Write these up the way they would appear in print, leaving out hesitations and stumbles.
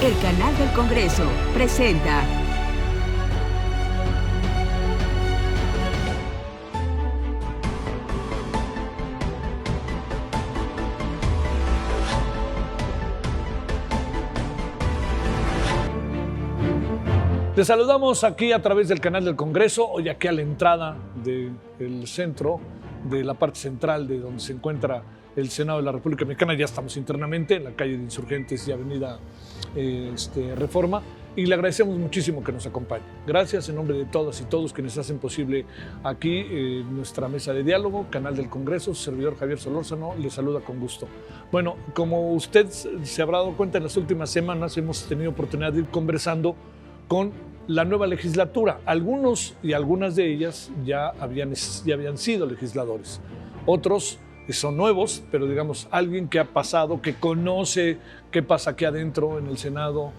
El canal del Congreso presenta Te saludamos aquí a través del canal del Congreso, hoy aquí a la entrada del centro, de la parte central de donde se encuentra el Senado de la República Mexicana. Ya estamos internamente en la calle de Insurgentes y Avenida Reforma, y le agradecemos muchísimo que nos acompañe. Gracias en nombre de todas y todos quienes hacen posible aquí nuestra mesa de diálogo, canal del Congreso. Su servidor Javier Solórzano le saluda con gusto. Bueno, como usted se habrá dado cuenta, en las últimas semanas hemos tenido oportunidad de ir conversando con la nueva legislatura. Algunos y algunas de ellas ya habían sido legisladores. Otros son nuevos, pero digamos, alguien que ha pasado, que conoce qué pasa aquí adentro en el Senado,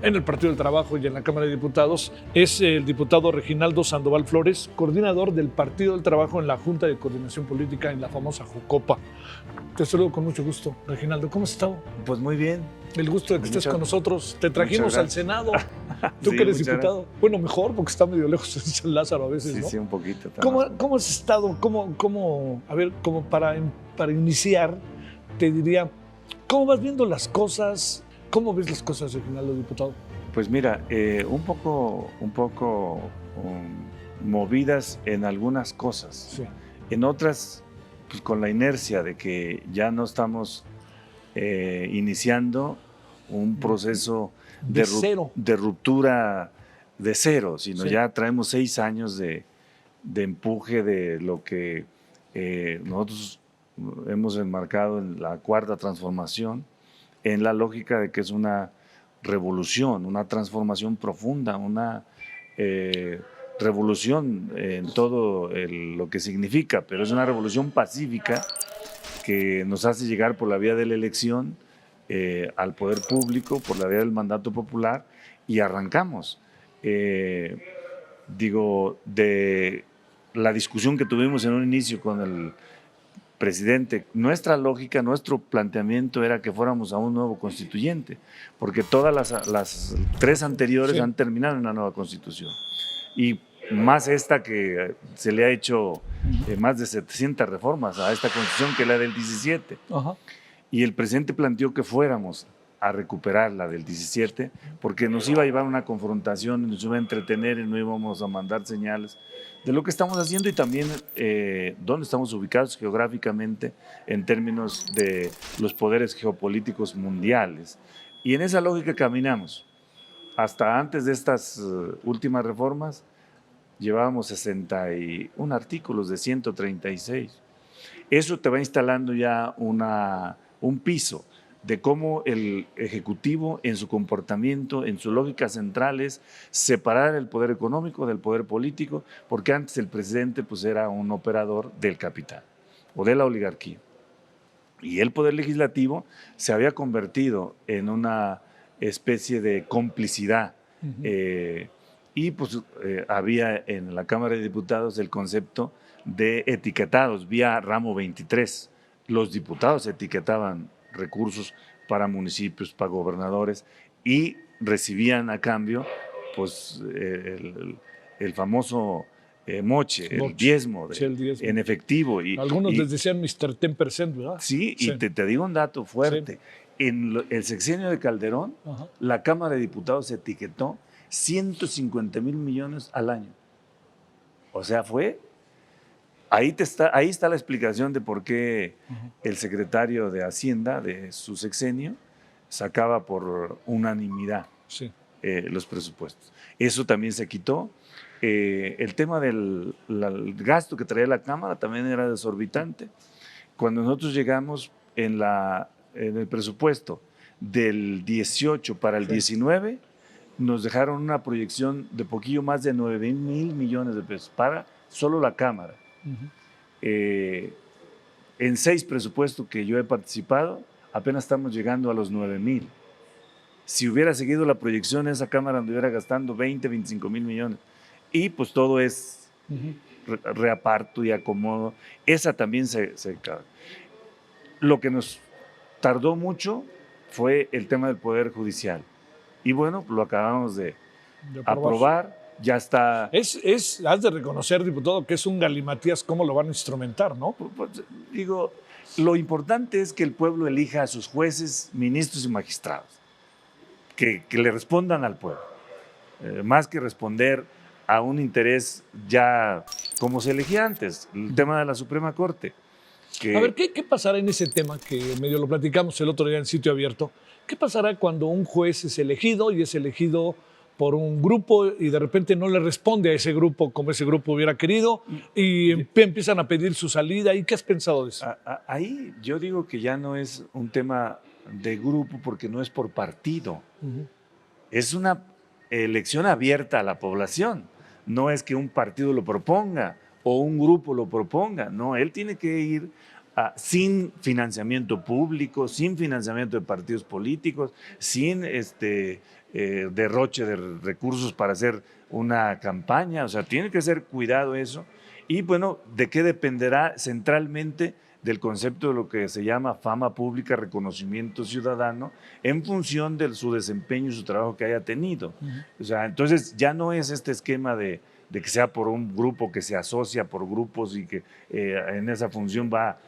en el Partido del Trabajo y en la Cámara de Diputados, es el diputado Reginaldo Sandoval Flores, coordinador del Partido del Trabajo en la Junta de Coordinación Política, en la famosa Jucopa. Te saludo con mucho gusto, Reginaldo. ¿Cómo has estado? Pues muy bien. El gusto de que estés con nosotros. Te trajimos al Senado. Tú sí, que eres diputado. Gracias. Bueno, mejor, porque está medio lejos en San Lázaro a veces, ¿no? Sí, un poquito. ¿Cómo has estado? A ver, como para iniciar, te diría, ¿cómo vas viendo las cosas? ¿Cómo ves las cosas, Reginaldo, diputado? Pues mira, un poco movidas en algunas cosas. Sí. En otras, pues con la inercia de que ya no estamos iniciando un proceso de ruptura de cero, sino ya traemos 6 años de empuje de lo que nosotros hemos enmarcado en la cuarta transformación, en la lógica de que es una revolución, una transformación profunda, una revolución en todo lo que significa, pero es una revolución pacífica que nos hace llegar por la vía de la elección al poder público, por la vía del mandato popular, y arrancamos. De la discusión que tuvimos en un inicio con el presidente, nuestra lógica, nuestro planteamiento era que fuéramos a un nuevo constituyente, porque todas las 3 anteriores han terminado en una nueva constitución. Y más esta que se le ha hecho más de 700 reformas a esta constitución, que es la del 17. Ajá. Y el presidente planteó que fuéramos a recuperar la del 17, porque nos iba a llevar a una confrontación, nos iba a entretener y no íbamos a mandar señales de lo que estamos haciendo y también dónde estamos ubicados geográficamente en términos de los poderes geopolíticos mundiales. Y en esa lógica caminamos. Hasta antes de estas últimas reformas llevábamos 61 artículos de 136. Eso te va instalando ya un piso de cómo el Ejecutivo en su comportamiento, en su lógica central es separar el poder económico del poder político, porque antes el presidente pues era un operador del capital o de la oligarquía. Y el poder legislativo se había convertido en una especie de complicidad. Y pues había en la Cámara de Diputados el concepto de etiquetados vía ramo 23. Los diputados etiquetaban recursos para municipios, para gobernadores, y recibían a cambio pues el famoso moche, el diezmo, el diezmo en efectivo. Algunos les decían Mr. 10%, ¿verdad? Sí, y te digo un dato fuerte. Sí. En el sexenio de Calderón, la Cámara de Diputados etiquetó 150 mil millones al año. O sea, ahí está la explicación de por qué el secretario de Hacienda de su sexenio sacaba por unanimidad los presupuestos. Eso también se quitó. El tema del gasto que traía la Cámara también era desorbitante. Cuando nosotros llegamos en el presupuesto del 18 para el 19, nos dejaron una proyección de poquillo más de 9 mil millones de pesos para solo la Cámara. En 6 presupuestos que yo he participado, apenas estamos llegando a los 9 mil. Si hubiera seguido la proyección, esa Cámara anduviera gastando 20, 25 mil millones. Y pues todo es reaparto y acomodo. Esa también se cabe. Lo que nos tardó mucho fue el tema del Poder Judicial. Y bueno, lo acabamos de De aprobar. aprobar, ya está. Has de reconocer, diputado, que es un galimatías cómo lo van a instrumentar, ¿no? Pues, digo, lo importante es que el pueblo elija a sus jueces, ministros y magistrados, que le respondan al pueblo, más que responder a un interés ya como se elegía antes, el tema de la Suprema Corte. A ver, ¿qué pasará en ese tema que medio lo platicamos el otro día en Sitio Abierto? ¿Qué pasará cuando un juez es elegido y es elegido por un grupo y de repente no le responde a ese grupo como ese grupo hubiera querido y empiezan a pedir su salida? ¿Y qué has pensado de eso? Ahí yo digo que ya no es un tema de grupo porque no es por partido. Es una elección abierta a la población. No es que un partido lo proponga o un grupo lo proponga. No, él tiene que ir sin financiamiento público, sin financiamiento de partidos políticos, sin derroche de recursos para hacer una campaña. O sea, tiene que ser cuidado eso. Y bueno, ¿de qué dependerá centralmente? Del concepto de lo que se llama fama pública, reconocimiento ciudadano, en función de su desempeño y su trabajo que haya tenido. O sea, entonces ya no es este esquema de que sea por un grupo que se asocia por grupos y que en esa función va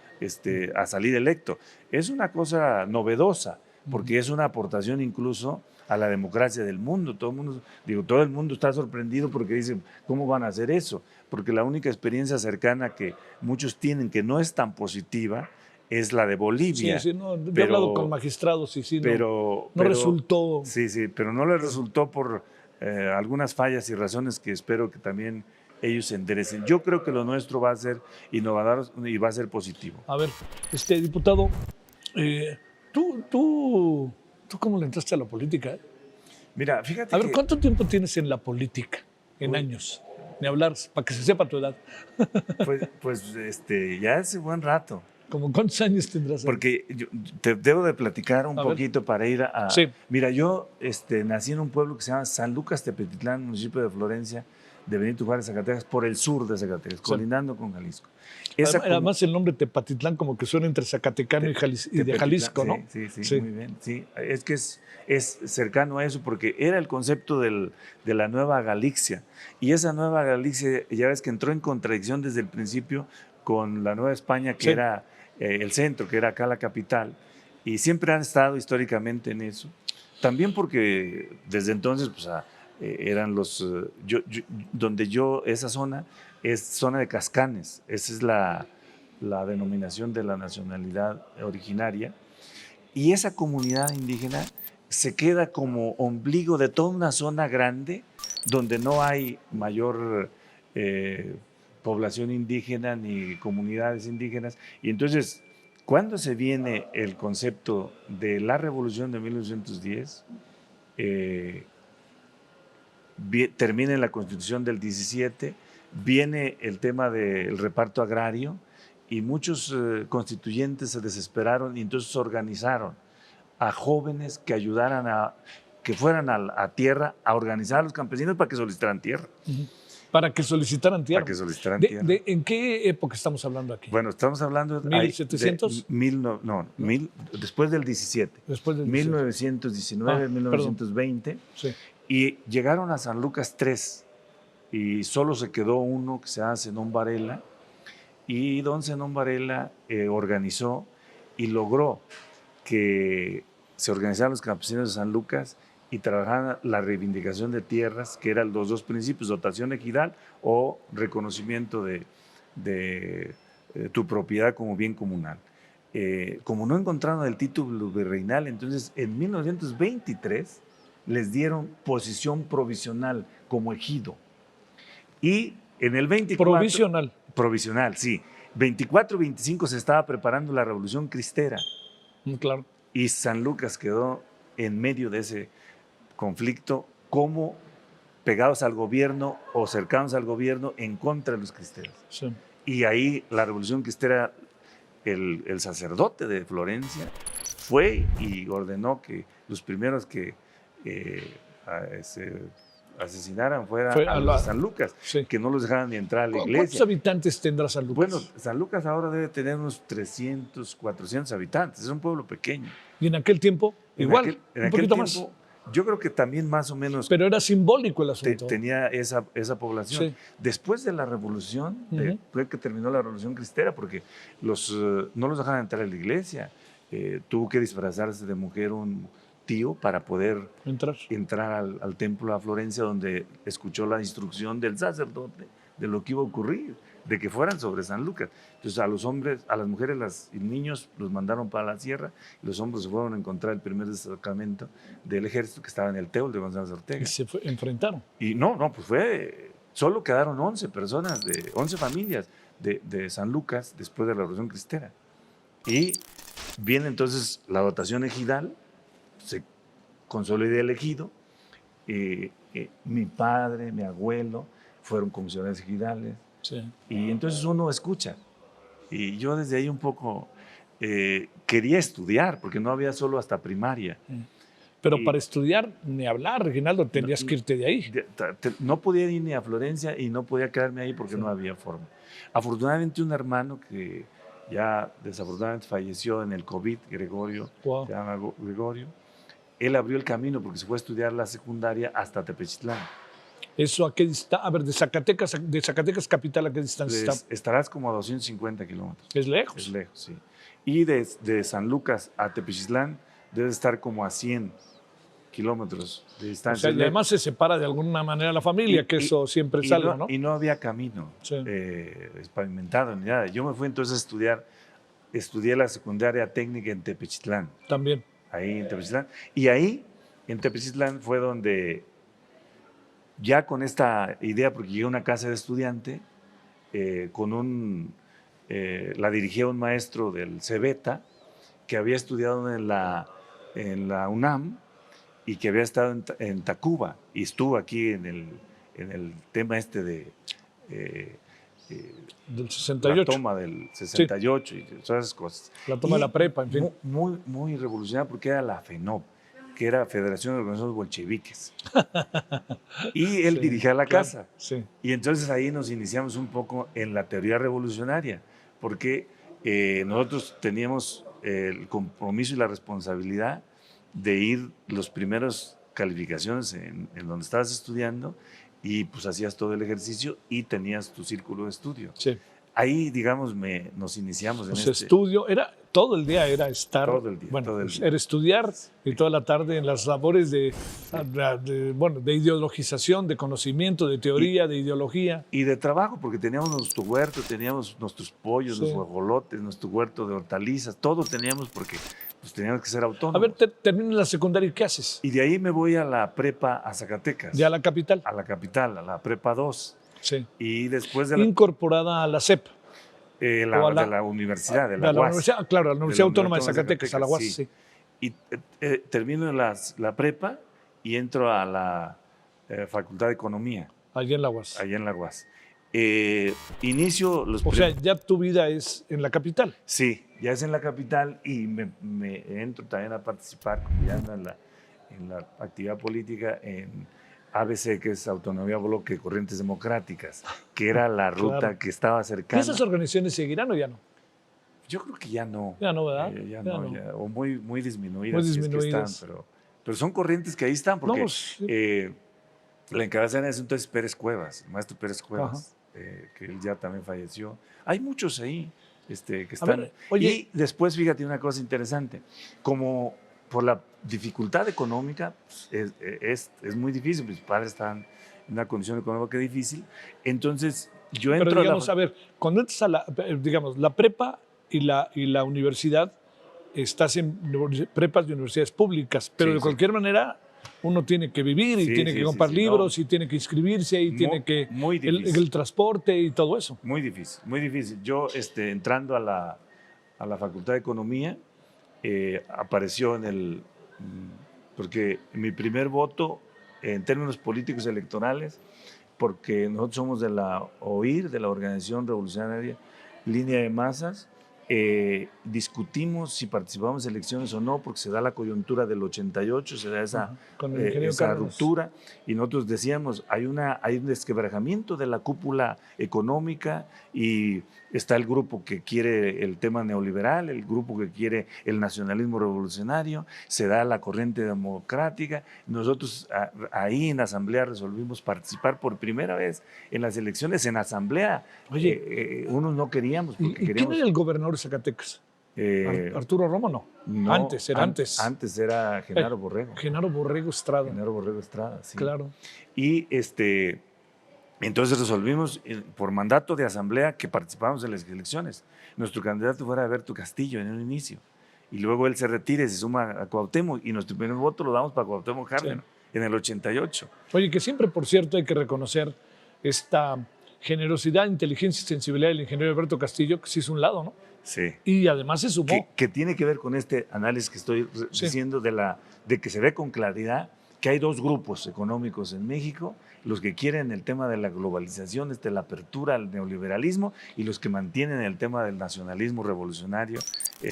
a salir electo. Es una cosa novedosa, porque es una aportación incluso a la democracia del mundo. Todo el mundo está sorprendido porque dicen, ¿cómo van a hacer eso? Porque la única experiencia cercana que muchos tienen que no es tan positiva es la de Bolivia. Sí, no, he hablado con magistrados y sí, no resultó. Sí, pero no les resultó por algunas fallas y razones que espero que también ellos se enderecen. Yo creo que lo nuestro va a ser innovador y va a ser positivo. A ver, diputado, ¿tú cómo le entraste a la política? Mira, fíjate. A ver, ¿cuánto tiempo tienes en la política? En años. Ni hablar, para que se sepa tu edad. Pues ya hace buen rato. ¿Cómo cuántos años tendrás? Porque yo te debo de platicar un poquito para ir a... Sí. Mira, yo nací en un pueblo que se llama San Lucas Tepetitlán, municipio de Florencia, de Benito Juárez, Zacatecas, por el sur de Zacatecas, colindando con Jalisco. Además, el nombre Tepatitlán como que suena entre Zacatecano y de Jalisco, ¿no? Sí, muy bien. Sí. Es que es cercano a eso porque era el concepto de la Nueva Galicia. Y esa Nueva Galicia, ya ves que entró en contradicción desde el principio con la Nueva España, que era el centro, que era acá la capital. Y siempre han estado históricamente en eso. También porque desde entonces, pues, eran esa zona es zona de Cascanes, esa es la denominación de la nacionalidad originaria, y esa comunidad indígena se queda como ombligo de toda una zona grande donde no hay mayor población indígena ni comunidades indígenas, y entonces cuando se viene el concepto de la revolución de 1910, termina en la Constitución del 17, viene el tema del reparto agrario y muchos constituyentes se desesperaron y entonces organizaron a jóvenes que ayudaran que fueran a tierra a organizar a los campesinos para que solicitaran tierra. Para que solicitaran tierra. Para que solicitaran tierra. ¿En qué época estamos hablando aquí? Bueno, estamos hablando de... ¿1700? Después del 17. Después del 1919, 1920. Sí. Y llegaron a San Lucas 3 y solo se quedó uno que se llama Zenón Varela, y don Zenón Varela organizó y logró que se organizaran los campesinos de San Lucas y trabajaran la reivindicación de tierras, que eran los dos principios, dotación ejidal o reconocimiento de tu propiedad como bien comunal. Como no encontraron el título virreinal, entonces en 1923 les dieron posición provisional como ejido. Y en el 24... Provisional. Provisional, sí. 24-25 se estaba preparando la Revolución Cristera. Claro. Y San Lucas quedó en medio de ese conflicto como pegados al gobierno o cercanos al gobierno en contra de los cristeros. Sí. Y ahí la Revolución Cristera, el sacerdote de Florencia fue y ordenó que los primeros que se asesinaran fueran a los San Lucas, que no los dejaran ni entrar a la iglesia. ¿Cuántos habitantes tendrá San Lucas? Bueno, San Lucas ahora debe tener unos 300, 400 habitantes, es un pueblo pequeño. ¿Y en aquel tiempo? Igual, un poquito más. Yo creo que también más o menos Pero era simbólico el asunto. tenía esa población. Sí. Después de la revolución, Ujú. fue que terminó la revolución cristera, porque no los dejaban entrar a la iglesia. Tuvo que disfrazarse de mujer un tío para poder Entrar. al templo a Florencia, donde escuchó la instrucción del sacerdote de lo que iba a ocurrir, de que fueran sobre San Lucas. Entonces a los hombres, a las mujeres y niños los mandaron para la sierra, y los hombres se fueron a encontrar el primer destacamento del ejército que estaba en el Teul de González Ortega. Y se enfrentaron. Y no, pues solo quedaron 11 personas, 11 familias de San Lucas después de la Revolución Cristera. Y viene entonces la dotación ejidal, se consolida el ejido, mi padre, mi abuelo fueron comisionados ejidales, Sí. y entonces uno escucha. Y yo desde ahí un poco quería estudiar, porque no había solo hasta primaria. Pero para estudiar, ni hablar, Reginaldo, tenías que irte de ahí. No podía ir ni a Florencia y no podía quedarme ahí porque no había forma. Afortunadamente un hermano que ya desafortunadamente falleció en el COVID, Gregorio, Wow. se llama Gregorio, él abrió el camino porque se fue a estudiar la secundaria hasta Tepechitlán. ¿Eso a qué distancia? A ver, de Zacatecas capital, ¿a qué distancia está? Estarás como a 250 kilómetros. ¿Es lejos? Es lejos, sí. Y de San Lucas a Tepechitlán debe estar como a 100 kilómetros de O distancia. sea, y además se separa de alguna manera la familia, que eso siempre es algo, ¿no? Y no había camino Sí. pavimentado ni nada. Yo me fui entonces a estudié la secundaria técnica en Tepechitlán, También. ahí en Tepechitlán. Y ahí, en Tepechitlán, fue donde, ya con esta idea, porque llegué a una casa de estudiante, la dirigía un maestro del Cebeta, que había estudiado en la UNAM, y que había estado en Tacuba, y estuvo aquí en el tema de Del 68. la toma del 68 y todas esas cosas. La toma de la prepa, en fin. Muy, muy revolucionaria, porque era la FENOP, que era Federación de Organizaciones Bolcheviques. Y él dirigía la casa. Sí. Y entonces ahí nos iniciamos un poco en la teoría revolucionaria, porque nosotros teníamos el compromiso y la responsabilidad de ir los primeros calificaciones en donde estabas estudiando, y pues hacías todo el ejercicio y tenías tu círculo de estudio. Sí. Ahí, digamos, nos iniciamos en estudio, todo el día era estar, todo el día, bueno, todo el pues día. era estudiar, y toda la tarde en las labores de ideologización, de conocimiento, de teoría, de ideología. Y de trabajo, porque teníamos nuestro huerto, teníamos nuestros pollos, Sí. nuestros guajolotes, nuestro huerto de hortalizas, todo teníamos, porque pues teníamos que ser autónomos. A ver, terminas la secundaria y ¿qué haces? Y de ahí me voy a la prepa a Zacatecas. Ya a la capital. A la capital, a la prepa 2. Sí. Y después de la, Incorporada a la CEP. de la universidad, de la de la UAS. universidad, claro, la Universidad Autónoma de Zacatecas, a la UAS, sí. sí. Y termino la prepa y entro a la Facultad de Economía, Allí en la UAS. allá en la UAS. Inicio los... O sea, ya tu vida es en la capital. Sí, ya es en la capital, y me entro también a participar, como ya ando en la actividad política, en ABC, que es Autonomía Bloque de Corrientes Democráticas, que era la ruta Claro. que estaba cercana. ¿Esas organizaciones seguirán o ya no? Yo creo que ya no. Ya no, ¿verdad? Ya Ya no, no. ya, o muy, muy disminuidas. Muy si es que disminuidas. están, pero son corrientes que ahí están, porque No, pues, sí. la encabezada en ese entonces Pérez Cuevas, el maestro Pérez Cuevas, que él ya también falleció. Hay muchos ahí que están. ver, oye. Y después, fíjate una cosa interesante, como por la dificultad económica, pues, es muy difícil, mis padres están en una condición económica difícil, entonces yo entro Pero digamos, a la... a ver, cuando entras a la prepa y la universidad, estás en prepas y universidades públicas, pero Sí, de sí. cualquier manera uno tiene que vivir y Sí, tiene sí, que sí, comprar sí, libros y tiene que inscribirse y tiene que muy el difícil. transporte y todo eso. Muy difícil, muy difícil. Yo, entrando a la Facultad de Economía, apareció porque mi primer voto en términos políticos electorales, porque nosotros somos de la OIR, de la Organización Revolucionaria Línea de Masas, discutimos si participamos en elecciones o no, porque se da la coyuntura del 88, se da con el ingeniero esa Cárdenas. ruptura, y nosotros decíamos, hay un desquebrajamiento de la cúpula económica y está el grupo que quiere el tema neoliberal, el grupo que quiere el nacionalismo revolucionario, se da la corriente democrática. Nosotros ahí en asamblea resolvimos participar por primera vez en las elecciones en asamblea. Oye, unos no queríamos porque ¿y quién queríamos… era el gobernador de Zacatecas? ¿Arturo Romo no? No, Antes, era antes. Antes era Genaro Borrego. Genaro Borrego Estrada. Genaro Borrego Estrada, sí. Claro. Y entonces resolvimos por mandato de asamblea que participamos en las elecciones. Nuestro candidato fuera Alberto Castillo en un inicio. Y luego él se retira y se suma a Cuauhtémoc y nuestro primer voto lo damos para Cuauhtémoc Cárdenas en el 88. Oye, que siempre, por cierto, hay que reconocer esta generosidad, inteligencia y sensibilidad del ingeniero Alberto Castillo, que sí es un lado, ¿no? Sí. Y además se sumó. Que tiene que ver con este análisis que estoy diciendo de que se ve con claridad que hay dos grupos económicos en México, los que quieren el tema de la globalización, la apertura al neoliberalismo, y los que mantienen el tema del nacionalismo revolucionario,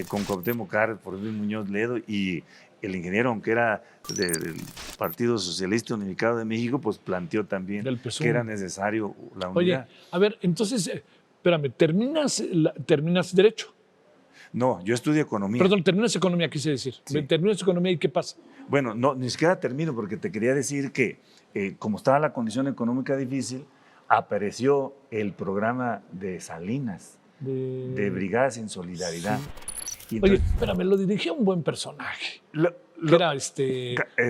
con Cuauhtémoc Cárdenas, por Luis Muñoz Ledo, y el ingeniero, aunque era del Partido Socialista Unificado de México, pues planteó también que era necesario la unidad. Oye, a ver, entonces, espérame, ¿terminas Derecho? No, yo estudio Economía. Perdón, terminas Economía, quise decir. Sí. Terminas Economía y ¿qué pasa? Bueno, no, ni siquiera termino porque te quería decir que como estaba la condición económica difícil, apareció el programa de Salinas, de Brigadas en Solidaridad. Sí. Oye, espérame, lo dirigía un buen personaje. Que era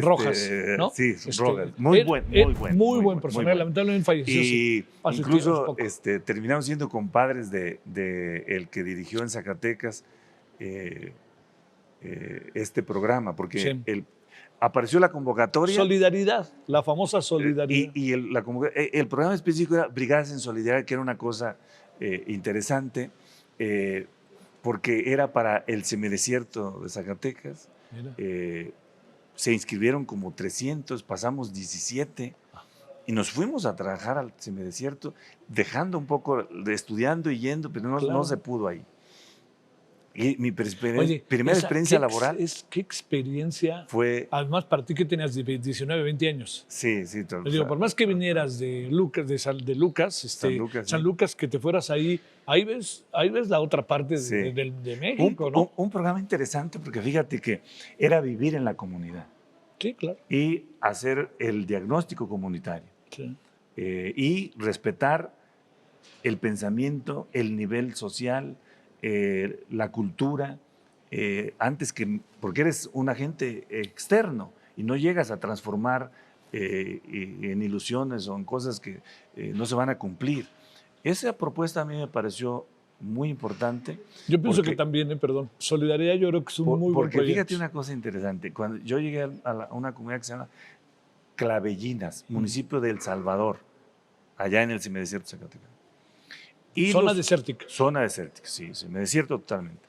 Rojas, ¿no? Sí, Rojas. Muy buen personaje. Lamentablemente falleció. Y incluso terminamos siendo compadres de el que dirigió en Zacatecas este programa, porque apareció la convocatoria. Solidaridad, la famosa Solidaridad. Y el programa específico era Brigadas en Solidaridad, que era una cosa interesante, porque era para el semidesierto de Zacatecas. Se inscribieron como 300, pasamos 17 y nos fuimos a trabajar al semidesierto, dejando un poco de estudiando y yendo, pero no se pudo ahí. Y mi primera experiencia laboral. ¿Qué experiencia fue? Además, para ti que tenías 19, 20 años. Sí. Digo, por más que vinieras de San Lucas, que te fueras ahí ves la otra parte de México, ¿no? Un programa interesante porque fíjate que era vivir en la comunidad. Sí, claro. Y hacer el diagnóstico comunitario. Sí. Y respetar el pensamiento, el nivel social, la cultura, porque eres un agente externo y no llegas a transformar en ilusiones o en cosas que no se van a cumplir. Esa propuesta a mí me pareció muy importante. Yo pienso que también, Solidaridad yo creo que es un muy buen proyecto. Porque fíjate una cosa interesante, cuando yo llegué a una comunidad que se llama Clavellinas, municipio de El Salvador, allá en el semidesierto de Zacatecas. Zona desértica. Zona desértica, sí, semidesierto totalmente.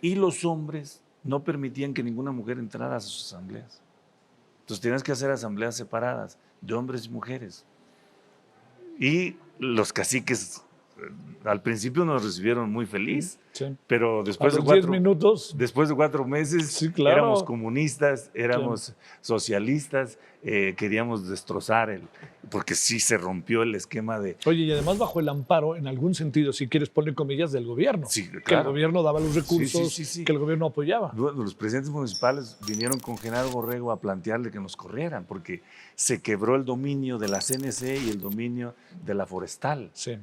Y los hombres no permitían que ninguna mujer entrara a sus asambleas. Entonces tenías que hacer asambleas separadas de hombres y mujeres. Y los caciques al principio nos recibieron muy feliz, pero después de 4 meses éramos comunistas, éramos socialistas, queríamos destrozar porque sí se rompió el esquema de… Oye, y además bajo el amparo, en algún sentido, si quieres poner comillas, del gobierno. Sí, claro. Que el gobierno daba los recursos, que el gobierno apoyaba. Bueno, los presidentes municipales vinieron con Genaro Borrego a plantearle que nos corrieran, porque se quebró el dominio de la CNC y el dominio de la forestal. Sí.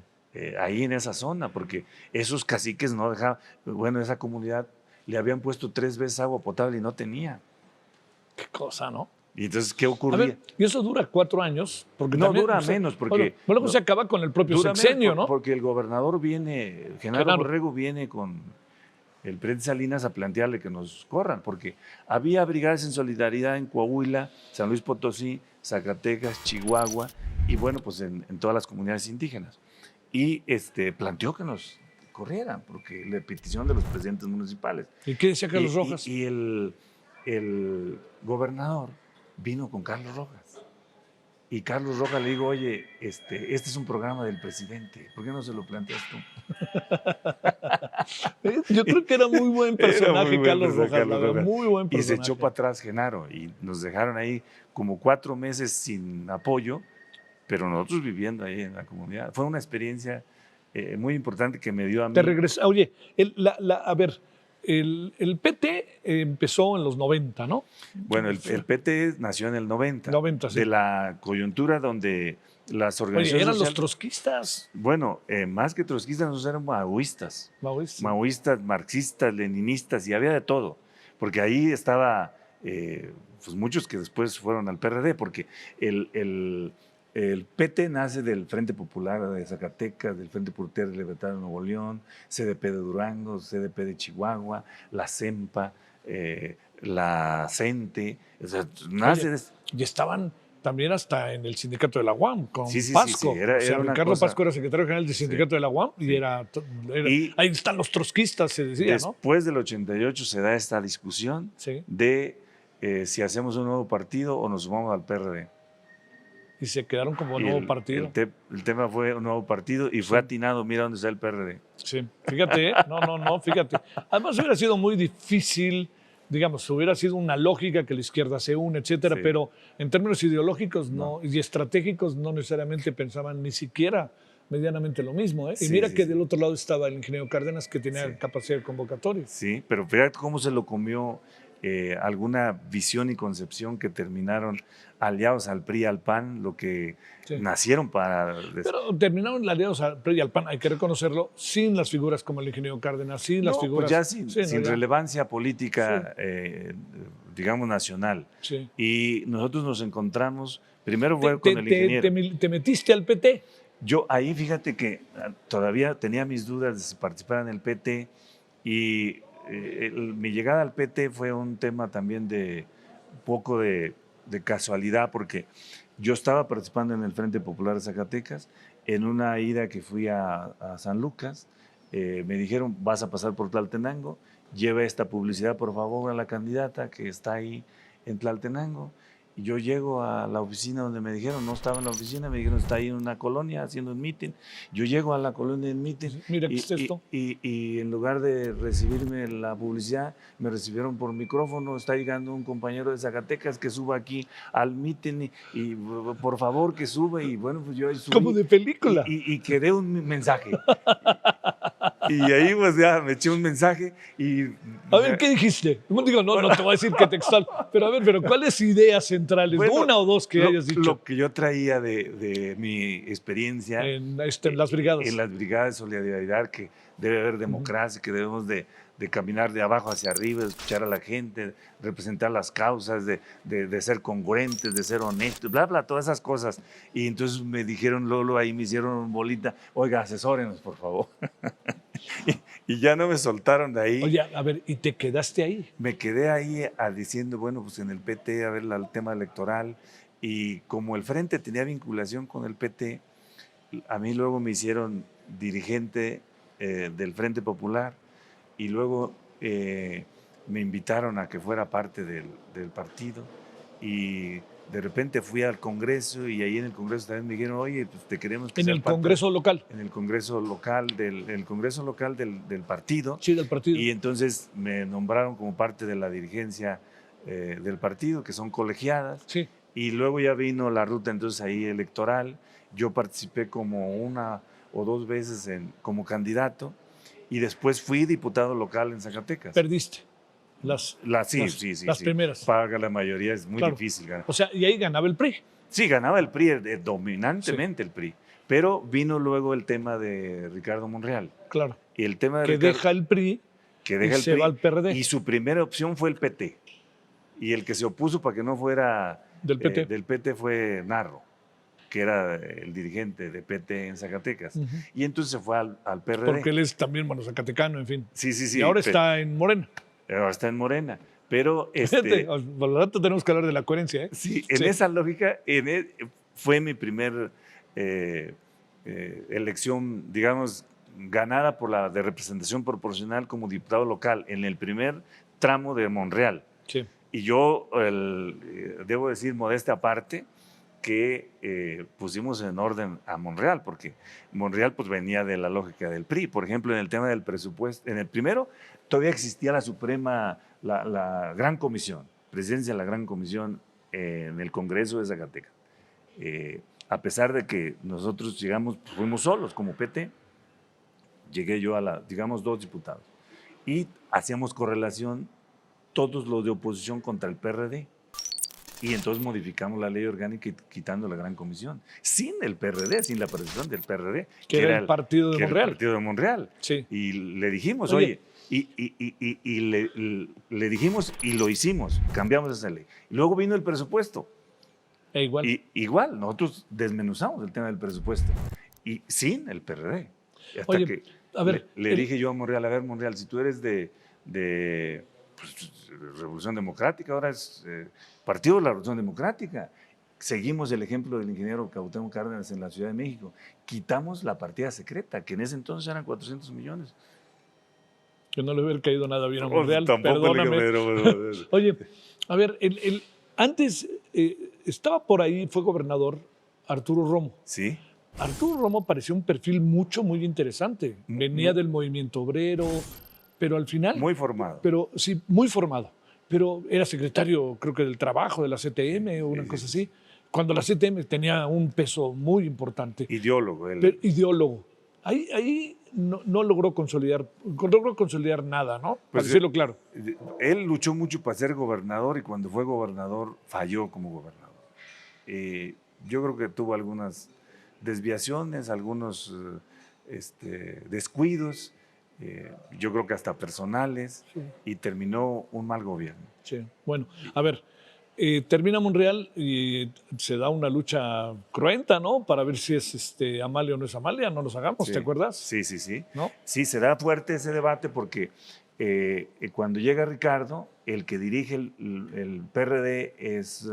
Ahí en esa zona, porque esos caciques no dejaban, esa comunidad le habían puesto 3 veces agua potable y no tenía. Qué cosa, ¿no? Y entonces, ¿qué ocurría? A ver, y eso dura 4 años. Porque no, dura menos, porque… Luego se acaba con el propio sexenio, ¿no? Porque el gobernador Genaro Borrego viene con el presidente Salinas a plantearle que nos corran, porque había brigadas en solidaridad en Coahuila, San Luis Potosí, Zacatecas, Chihuahua, y pues en todas las comunidades indígenas. Y planteó que nos corrieran, porque la petición de los presidentes municipales. ¿Y qué decía Carlos Rojas? Y el gobernador vino con Carlos Rojas Y Carlos Rojas le digo, oye, este es un programa del presidente, ¿por qué no se lo planteas tú? Yo creo que era muy buen personaje, Era muy buen Carlos personaje, Rojas, Carlos la verdad, Rojas. muy buen Y se personaje. echó para atrás Genaro y nos dejaron ahí como 4 meses sin apoyo, pero nosotros viviendo ahí en la comunidad. Fue una experiencia muy importante que me dio a mí. Te regresa, oye, a ver, el PT empezó en los 90, ¿no? Bueno, el PT nació en el 90, 90, sí. de la coyuntura donde las Oye, organizaciones eran los sociales, trotskistas. bueno, más que trotskistas, nosotros éramos maoístas. Maoístas, marxistas, leninistas, y había de todo. Porque ahí estaba, pues muchos que después fueron al PRD, porque el PT nace del Frente Popular de Zacatecas, del Frente por Tierra y Libertad de Nuevo León, CDP de Durango, CDP de Chihuahua, la CEMPA, la CENTE. O sea, nace de... Y estaban también hasta en el sindicato de la UAM, con Sí, sí, Pasco. sí, era Ricardo cosa... Pasco era secretario general del sindicato de la UAM y ahí están los trotskistas, se decía, ¿no? Después del 88 se da esta discusión de si hacemos un nuevo partido o nos sumamos al PRD. Y se quedaron como nuevo partido. El tema fue un nuevo partido y fue atinado, mira dónde está el PRD. Sí, fíjate, no, fíjate. Además hubiera sido muy difícil, digamos, hubiera sido una lógica que la izquierda se une, etcétera, pero en términos ideológicos y estratégicos no necesariamente pensaban ni siquiera medianamente lo mismo. Y mira que del otro lado estaba el ingeniero Cárdenas, que tenía capacidad de convocatoria. Sí, pero fíjate cómo se lo comió alguna visión y concepción que terminaron aliados al PRI y al PAN, lo que nacieron para... Pero terminaron aliados al PRI y al PAN, hay que reconocerlo, sin las figuras como el ingeniero Cárdenas, sin las figuras... Pues ya sin relevancia política, digamos, nacional. Sí. Y nosotros nos encontramos, primero fue con el ingeniero. ¿Te metiste al PT? Yo ahí, fíjate que todavía tenía mis dudas de si participar en el PT y mi llegada al PT fue un tema también de un poco de casualidad, porque yo estaba participando en el Frente Popular de Zacatecas, en una ida que fui a San Lucas, me dijeron, vas a pasar por Tlaltenango, lleva esta publicidad por favor a la candidata que está ahí en Tlaltenango. Y yo llego a la oficina donde me dijeron, no estaba en la oficina, me dijeron, está ahí en una colonia haciendo un meeting. Yo llego a la colonia del meeting. Mira, ¿qué es esto? Y en lugar de recibirme la publicidad, me recibieron por micrófono. Está llegando un compañero de Zacatecas que suba aquí al meeting y por favor que sube. Y bueno, pues yo ahí subí. Como de película. Y quedé un mensaje. Y ahí pues ya me eché un mensaje y... A ver, ¿qué dijiste? Digo, no te voy a decir que textual, pero a ver, ¿cuáles ideas centrales? Bueno, una o dos que hayas dicho. Lo que yo traía de mi experiencia... En las brigadas. En las brigadas de solidaridad, que debe haber democracia, que debemos de caminar de abajo hacia arriba, de escuchar a la gente, representar las causas, de ser congruentes, de ser honestos, bla, bla, todas esas cosas. Y entonces me dijeron, Lolo, ahí me hicieron bolita, oiga, asesórenos, por favor. y ya no me soltaron de ahí. Oye, a ver, ¿y te quedaste ahí? Me quedé ahí diciendo, bueno, pues en el PT, a ver el tema electoral. Y como el Frente tenía vinculación con el PT, a mí luego me hicieron dirigente del Frente Popular y luego me invitaron a que fuera parte del partido y de repente fui al Congreso y ahí en el Congreso también me dijeron, oye, pues te queremos que ¿En el Congreso local? En el Congreso local del partido. Sí, del partido. Y entonces me nombraron como parte de la dirigencia del partido, que son colegiadas. Sí. Y luego ya vino la ruta entonces ahí electoral. Yo participé como 1 o 2 veces como candidato y después fui diputado local en Zacatecas. Perdiste. Las primeras. Paga la mayoría, es muy difícil ganar. O sea, y ahí ganaba el PRI. Sí, ganaba el PRI, dominantemente el PRI. Pero vino luego el tema de Ricardo Monreal. Claro. Y el tema de que deja el PRI y se va al PRD. Y su primera opción fue el PT. Y el que se opuso para que no fuera del PT fue Narro, que era el dirigente de PT en Zacatecas. Y entonces se fue al PRD. Porque él es también, zacatecano, en fin. Sí. Y ahora está en Morena. Ahora está en Morena. Pero por lo tanto tenemos que hablar de la coherencia. Sí, en esa lógica fue mi primer elección, digamos, ganada por la de representación proporcional como diputado local en el primer tramo de Monreal. Sí. Y yo, debo decir, modestia aparte, que pusimos en orden a Monreal, porque Monreal pues venía de la lógica del PRI. Por ejemplo, en el tema del presupuesto, en el primero todavía existía la Suprema, la Gran Comisión, presidencia de la Gran Comisión en el Congreso de Zacatecas. A pesar de que nosotros llegamos, pues, fuimos solos como PT, llegué yo digamos, 2 diputados, y hacíamos correlación todos los de oposición contra el PRD. Y entonces modificamos la ley orgánica quitando la Gran Comisión. Sin el PRD, sin la participación del PRD. Que era el partido de Monreal. El partido de Monreal. Sí. Y le dijimos, oye, le dijimos y lo hicimos, cambiamos esa ley. Y luego vino el presupuesto. Igual. Igual, nosotros desmenuzamos el tema del presupuesto. Y sin el PRD. Hasta Oye, que a ver, le dije yo a Monreal, a ver, Monreal, si tú eres de pues, Revolución Democrática, ahora es Partido de la Revolución Democrática. Seguimos el ejemplo del ingeniero Cuauhtémoc Cárdenas en la Ciudad de México. Quitamos la partida secreta, que en ese entonces eran 400 millones. Que no le hubiera caído nada bien a Monreal, Tampoco perdóname. Oye, a ver, antes estaba por ahí, fue gobernador Arturo Romo. Sí. Arturo Romo parecía un perfil muy interesante. Venía del movimiento obrero, pero al final… Muy formado. Pero sí, muy formado. Pero era secretario, creo que del trabajo, de la CTM o una cosa así. Cuando la CTM tenía un peso muy importante. Ideólogo. Pero, ideólogo. Ahí no logró consolidar nada, ¿no? Para Pues decirlo claro. Él luchó mucho para ser gobernador y cuando fue gobernador falló como gobernador. Yo creo que tuvo algunas desviaciones, algunos descuidos, yo creo que hasta personales, sí. Y terminó un mal gobierno. Sí, bueno, a ver, termina Monreal y se da una lucha cruenta, ¿no? Para ver si es Amalia o no es Amalia, no nos hagamos, sí. ¿Te acuerdas? Sí. ¿No? Sí, se da fuerte ese debate porque cuando llega Ricardo, el que dirige el PRD es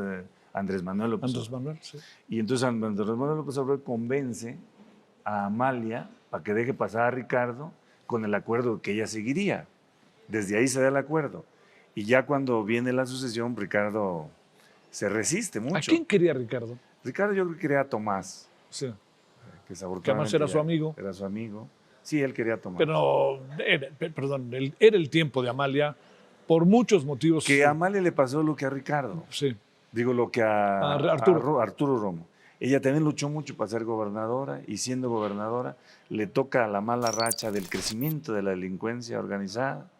Andrés Manuel López Obrador. Andrés Manuel, sí. Y entonces Andrés Manuel López Obrador convence a Amalia para que deje pasar a Ricardo con el acuerdo que ella seguiría. Desde ahí se da el acuerdo. Y ya cuando viene la sucesión, Ricardo se resiste mucho. ¿A quién quería Ricardo? Ricardo yo creo que quería a Tomás. Sí. Que además era su amigo. Era su amigo. Sí, él quería a Tomás. Pero, era el tiempo de Amalia por muchos motivos. Que a Amalia le pasó lo que a Ricardo. Sí. Digo, lo que a Arturo Romo. Ella también luchó mucho para ser gobernadora y siendo gobernadora le toca la mala racha del crecimiento de la delincuencia organizada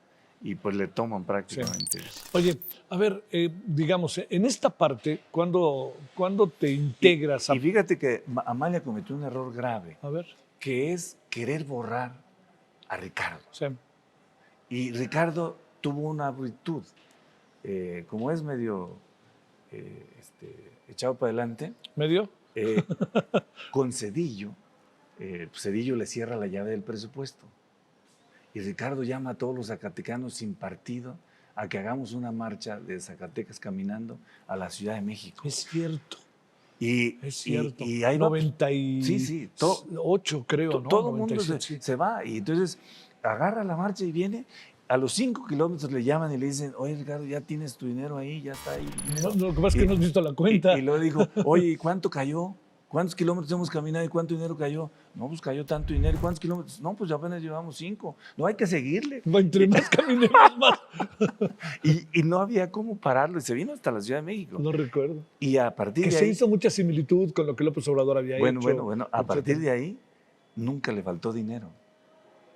y pues le toman prácticamente. Sí. Oye, a ver, digamos, en esta parte, ¿cuándo te integras? Y fíjate que Amalia cometió un error grave, a ver, que es querer borrar a Ricardo. Sí. Y Ricardo tuvo una virtud, como es medio echado para adelante. ¿Medio? Con Zedillo, Zedillo le cierra la llave del presupuesto. Y Ricardo llama a todos los zacatecanos sin partido a que hagamos una marcha de Zacatecas caminando a la Ciudad de México. Es cierto. Es cierto. Y hay 98, creo, ¿no? Todo el mundo se va. Y entonces agarra la marcha y viene. A los 5 kilómetros le llaman y le dicen, oye, Ricardo, ya tienes tu dinero ahí, ya está ahí. No, lo que pasa es que no has visto la cuenta. Y luego dijo, oye, ¿y cuánto cayó? ¿Cuántos kilómetros hemos caminado y cuánto dinero cayó? No, pues cayó tanto dinero. ¿Cuántos kilómetros? No, pues ya apenas llevamos 5. No, hay que seguirle. Entre más caminemos más. y no había cómo pararlo. Y se vino hasta la Ciudad de México. No recuerdo. Y a partir de ahí… se hizo mucha similitud con lo que López Obrador había hecho. Bueno. A partir de ahí, nunca le faltó dinero.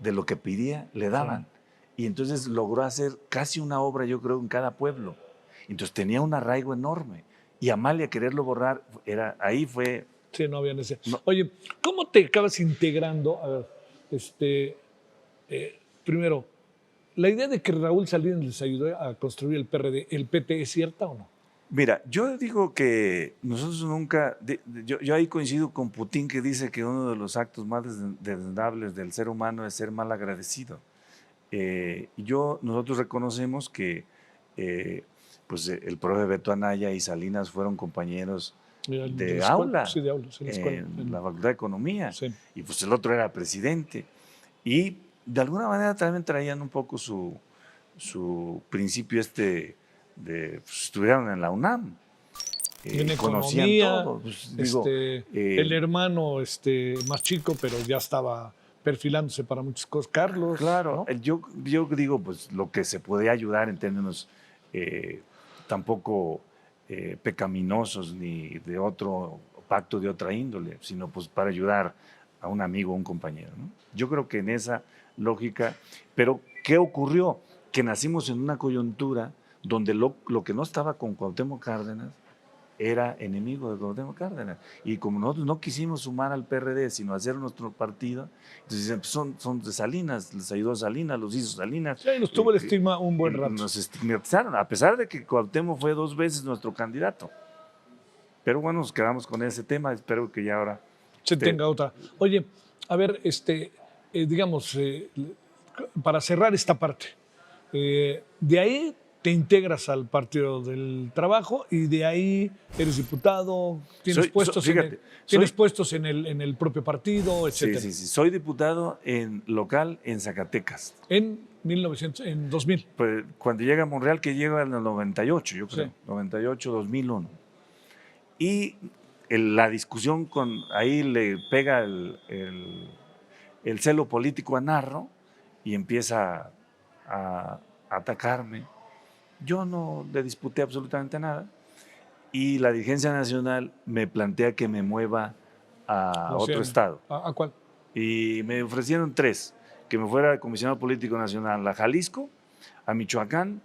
De lo que pedía, le daban. Sí. Y entonces logró hacer casi una obra, yo creo, en cada pueblo. Entonces tenía un arraigo enorme. Y Amalia quererlo borrar, ahí fue… Sí, no había necesidad. No. Oye, ¿cómo te acabas integrando? A ver, primero, ¿la idea de que Raúl Salinas les ayudó a construir el PRD, el PT, es cierta o no? Mira, yo digo que nosotros nunca… Yo ahí coincido con Putin, que dice que uno de los actos más desdenables del ser humano es ser mal agradecido. Nosotros reconocemos que pues el profe Beto Anaya y Salinas fueron compañeros de aula, sí, en la Facultad de Economía, sí. Y pues el otro era presidente. Y de alguna manera también traían un poco su principio pues, estuvieron en la UNAM. en conocían economía, todo. Pues, digo, el hermano más chico, pero ya estaba perfilándose para muchas cosas. Carlos. claro, ¿no? yo digo, pues lo que se podía ayudar en términos tampoco pecaminosos ni de otro pacto de otra índole, sino pues para ayudar a un amigo o un compañero, ¿no? Yo creo que en esa lógica, pero ¿qué ocurrió? Que nacimos en una coyuntura donde lo que no estaba con Cuauhtémoc Cárdenas era enemigo de Cuauhtémoc Cárdenas. Y como nosotros no quisimos sumar al PRD, sino hacer nuestro partido, entonces dicen, pues son de Salinas, les ayudó Salinas, los hizo Salinas. Sí, nos tuvo el estigma un buen rato. Nos estigmatizaron, a pesar de que Cuauhtémoc fue 2 veces nuestro candidato. Pero bueno, nos quedamos con ese tema, espero que ya ahora Se tenga otra. Oye, a ver, digamos, para cerrar esta parte, de ahí te integras al Partido del Trabajo y de ahí eres diputado, tienes puestos en el propio partido, etc. Sí. Soy diputado local en Zacatecas. En 2000. Pues, cuando llega a Monreal, que llega en el 98, yo creo, Sí. 98, 2001. Y la discusión ahí le pega el celo político a Narro y empieza a atacarme. Yo no le disputé absolutamente nada y la dirigencia nacional me plantea que me mueva a otro estado. ¿A cuál? Y me ofrecieron 3, que me fuera comisionado político nacional a Jalisco, a Michoacán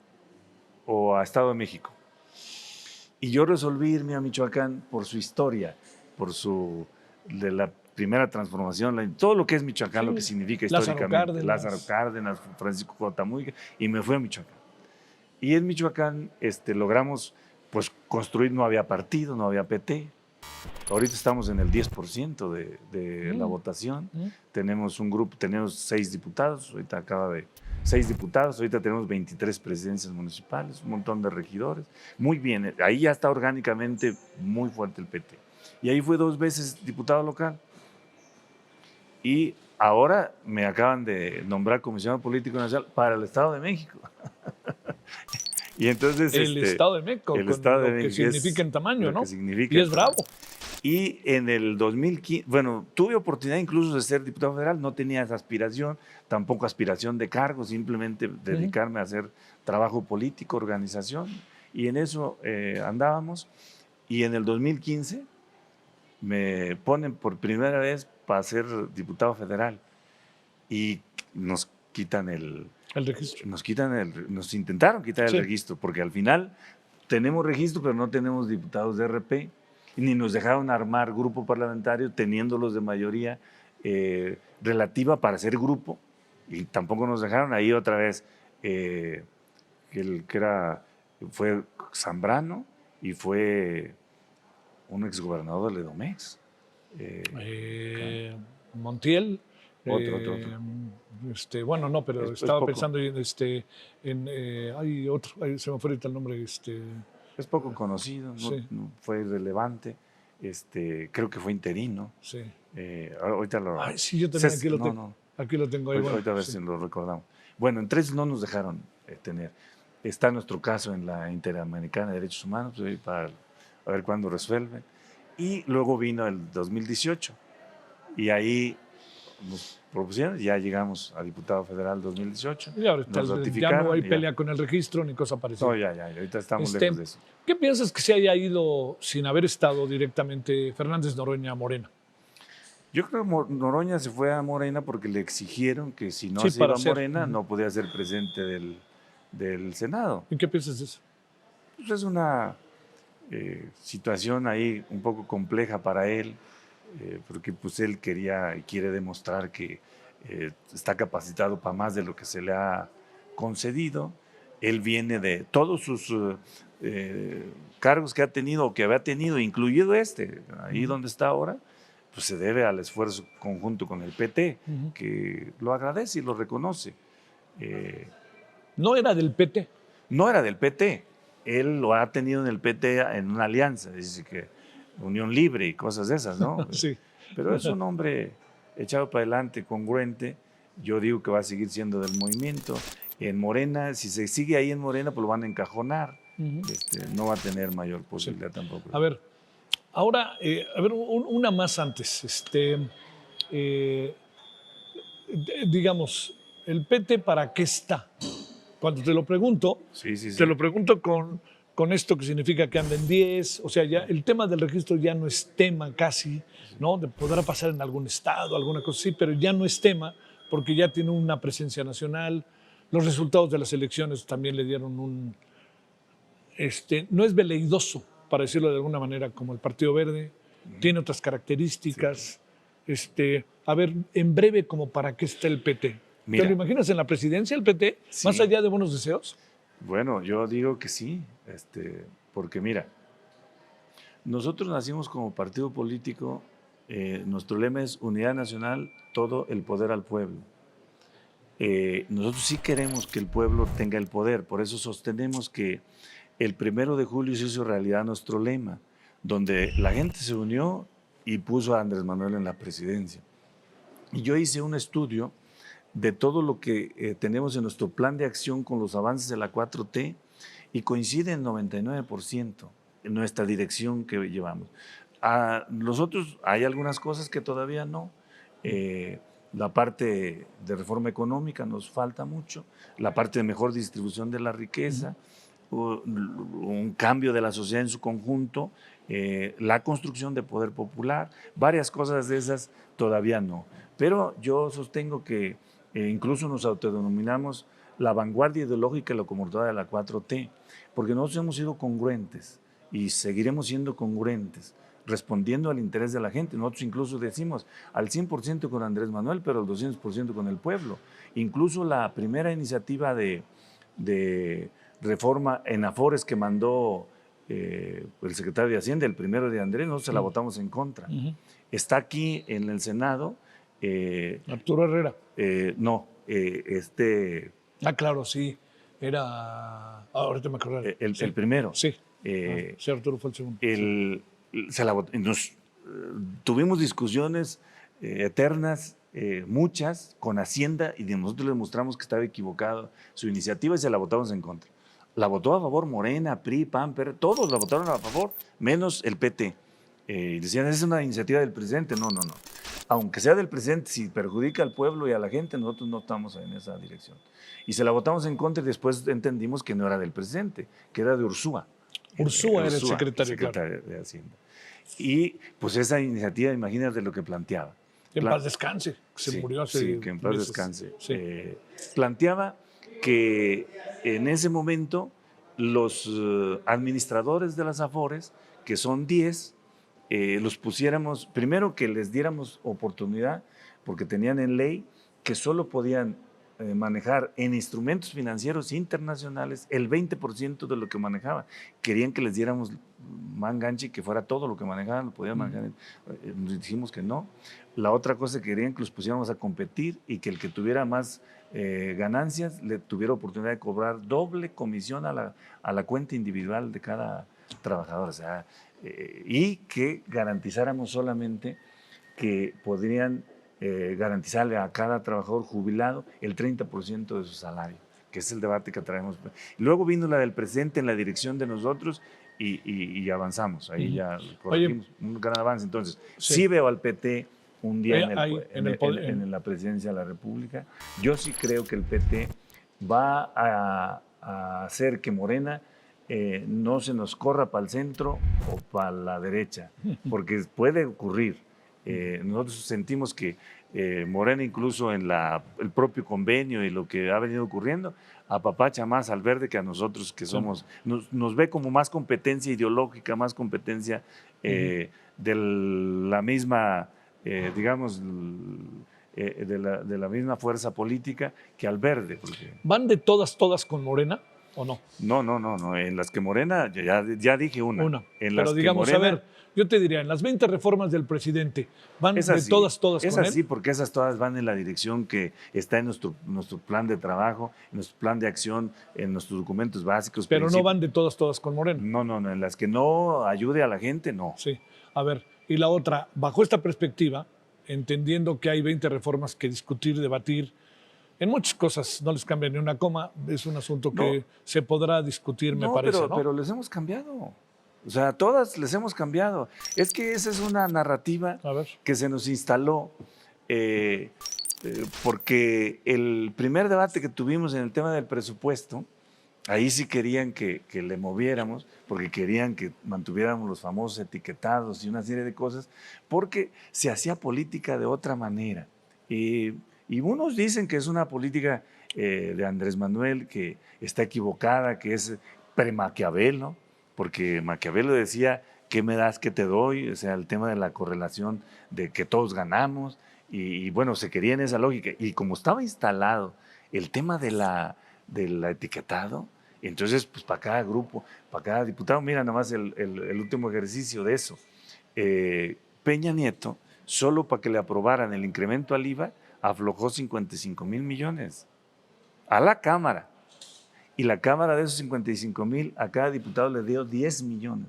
o a Estado de México. Y yo resolví irme a Michoacán por su historia, de la primera transformación, todo lo que es Michoacán, lo que significa históricamente. Lázaro Cárdenas, Francisco Cotamuica, y me fui a Michoacán. Y en Michoacán logramos pues, construir, no había partido, no había PT. Ahorita estamos en el 10% de la votación. Tenemos un grupo, tenemos 6 diputados, ahorita 6 diputados, ahorita tenemos 23 presidencias municipales, un montón de regidores. Muy bien, ahí ya está orgánicamente muy fuerte el PT. Y ahí fue 2 veces diputado local. Y ahora me acaban de nombrar comisionado político nacional para el Estado de México. Y entonces el Estado de México, el Estado de México que significa en tamaño, ¿no? Significa y es bravo. Y en el 2015, bueno, tuve oportunidad incluso de ser diputado federal, no tenía esa aspiración, tampoco aspiración de cargo, simplemente dedicarme a hacer trabajo político, organización, y en eso andábamos. Y en el 2015 me ponen por primera vez para ser diputado federal y nos quitan el registro. Nos intentaron quitar el registro, porque al final tenemos registro, pero no tenemos diputados de RP, ni nos dejaron armar grupo parlamentario teniéndolos de mayoría relativa para ser grupo, y tampoco nos dejaron. Ahí otra vez fue Zambrano y fue un exgobernador de Edomex. Montiel. Otro. Bueno, no, pero estaba pensando hay otro, se me fue ahorita el nombre. Es poco conocido, no fue relevante, creo que fue interino. Sí. Ahorita lo... Ay, sí, yo también aquí lo tengo. No. Aquí lo tengo ahí. Ahorita a ver si lo recordamos. Bueno, en 3 no nos dejaron tener. Está nuestro caso en la Interamericana de Derechos Humanos, para a ver cuándo resuelven. Y luego vino el 2018 y ahí nos propusieron, ya llegamos a diputado federal 2018. Y ahora ya no hay pelea con el registro ni cosa parecida. No, ya, ahorita estamos lejos de eso. ¿Qué piensas que se haya ido sin haber estado directamente Fernández Noroña a Morena? Yo creo que Noroña se fue a Morena porque le exigieron que si no se iba a Morena no podía ser presidente del Senado. ¿Y qué piensas de eso? Pues es una situación ahí un poco compleja para él, porque pues él quería y quiere demostrar que está capacitado para más de lo que se le ha concedido. Él viene de todos sus cargos que ha tenido o que había tenido, incluido ahí donde está ahora, pues se debe al esfuerzo conjunto con el PT, que lo agradece y lo reconoce. ¿No era del PT? No era del PT. Él lo ha tenido en el PT en una alianza, dice que Unión Libre y cosas de esas, ¿no? Sí. Pero es un hombre echado para adelante, congruente. Yo digo que va a seguir siendo del movimiento. En Morena, si se sigue ahí en Morena, pues lo van a encajonar. no va a tener mayor posibilidad tampoco. A ver, ahora, una más antes. Digamos, ¿el PT para qué está? Cuando te lo pregunto, Sí. te lo pregunto con esto que significa que anden 10, o sea, ya el tema del registro ya no es tema casi, ¿no? Podrá pasar en algún estado, alguna cosa así, pero ya no es tema porque ya tiene una presencia nacional. Los resultados de las elecciones también le dieron no es veleidoso, para decirlo de alguna manera, como el Partido Verde, tiene otras características. A ver, en breve, como para qué está el PT. Mira, ¿Te lo imaginas en la presidencia el PT, sí. más allá de buenos deseos? Bueno, yo digo que sí, porque mira, nosotros nacimos como partido político, nuestro lema es unidad nacional, todo el poder al pueblo. Nosotros sí queremos que el pueblo tenga el poder, por eso sostenemos que el 1 de julio se hizo realidad nuestro lema, donde la gente se unió y puso a Andrés Manuel en la presidencia. Y yo hice un estudio de todo lo que tenemos en nuestro plan de acción con los avances de la 4T y coincide en 99% en nuestra dirección que llevamos. A nosotros hay algunas cosas que todavía no. La parte de reforma económica nos falta mucho, la parte de mejor distribución de la riqueza, un cambio de la sociedad en su conjunto, la construcción de poder popular, varias cosas de esas todavía no. Pero yo sostengo que incluso nos autodenominamos la vanguardia ideológica y locomotora de la 4T, porque nosotros hemos sido congruentes y seguiremos siendo congruentes, respondiendo al interés de la gente. Nosotros incluso decimos al 100% con Andrés Manuel, pero al 200% con el pueblo. Incluso la primera iniciativa de reforma en Afores que mandó el secretario de Hacienda, el primero de Andrés, nosotros se la votamos en contra. Está aquí en el Senado. Arturo Herrera. No, claro, sí. Era. Ahorita me acuerdo. El primero. Sí. Sí, Arturo fue el segundo. Se la votó. Tuvimos discusiones eternas, muchas, con Hacienda, y nosotros le mostramos que estaba equivocado su iniciativa y se la votamos en contra. La votó a favor Morena, PRI, PAN, PRD, todos la votaron a favor, menos el PT. Decían, es una iniciativa del presidente. No. Aunque sea del presidente, si perjudica al pueblo y a la gente, nosotros no estamos en esa dirección. Y se la votamos en contra y después entendimos que no era del presidente, que era de Ursúa. Ursúa era el secretario de Hacienda. Y pues esa iniciativa, imagínate lo que planteaba. Que en paz descanse, se murió hace Sí, que en paz meses. descanse. Sí. Planteaba que en ese momento los administradores de las Afores, que son 10, los pusiéramos, primero que les diéramos oportunidad, porque tenían en ley que solo podían manejar en instrumentos financieros internacionales el 20% de lo que manejaban. Querían que les diéramos manganche y que fuera todo lo que manejaban, lo podían manejar. Dijimos que no. La otra cosa, querían que los pusiéramos a competir y que el que tuviera más ganancias le tuviera oportunidad de cobrar doble comisión a la cuenta individual de cada trabajador. O sea, y que garantizáramos solamente que podrían garantizarle a cada trabajador jubilado el 30% de su salario, que es el debate que traemos. Luego vino la del presidente en la dirección de nosotros y avanzamos. Ahí ya corregimos un gran avance. Entonces, sí veo al PT un día en la presidencia de la República. Yo sí creo que el PT va a hacer que Morena no se nos corra para el centro o para la derecha, porque puede ocurrir. Nosotros sentimos que Morena, incluso en el propio convenio y lo que ha venido ocurriendo, apapacha más al verde que a nosotros, que somos, nos ve como más competencia ideológica, más competencia de la misma, digamos, de la misma fuerza política que al verde. Porque... ¿Van de todas con Morena o no? No. En las que Morena, ya dije una. En pero digamos, Morena, a ver, yo te diría, en las 20 reformas del presidente, ¿van de todas con él? Esas sí, porque esas todas van en la dirección que está en nuestro plan de trabajo, en nuestro plan de acción, en nuestros documentos básicos. Pero no van de todas con Morena. No, en las que no ayude a la gente, no. Sí, a ver, y la otra, bajo esta perspectiva, entendiendo que hay 20 reformas que discutir, debatir, en muchas cosas no les cambia ni una coma. Es un asunto que se podrá discutir, me parece, ¿no? Pero les hemos cambiado. O sea, a todas les hemos cambiado. Es que esa es una narrativa que se nos instaló porque el primer debate que tuvimos en el tema del presupuesto, ahí sí querían que le moviéramos, porque querían que mantuviéramos los famosos etiquetados y una serie de cosas, porque se hacía política de otra manera. Y unos dicen que es una política de Andrés Manuel que está equivocada, que es pre-Maquiavelo, porque Maquiavelo decía, ¿qué me das, qué te doy? O sea, el tema de la correlación de que todos ganamos. Y bueno, se quería en esa lógica. Y como estaba instalado el tema del etiquetado, entonces, pues para cada grupo, para cada diputado, mira nomás el último ejercicio de eso. Peña Nieto, solo para que le aprobaran el incremento al IVA, aflojó 55,000 millones a la Cámara. Y la Cámara de esos 55,000 a cada diputado le dio 10 millones.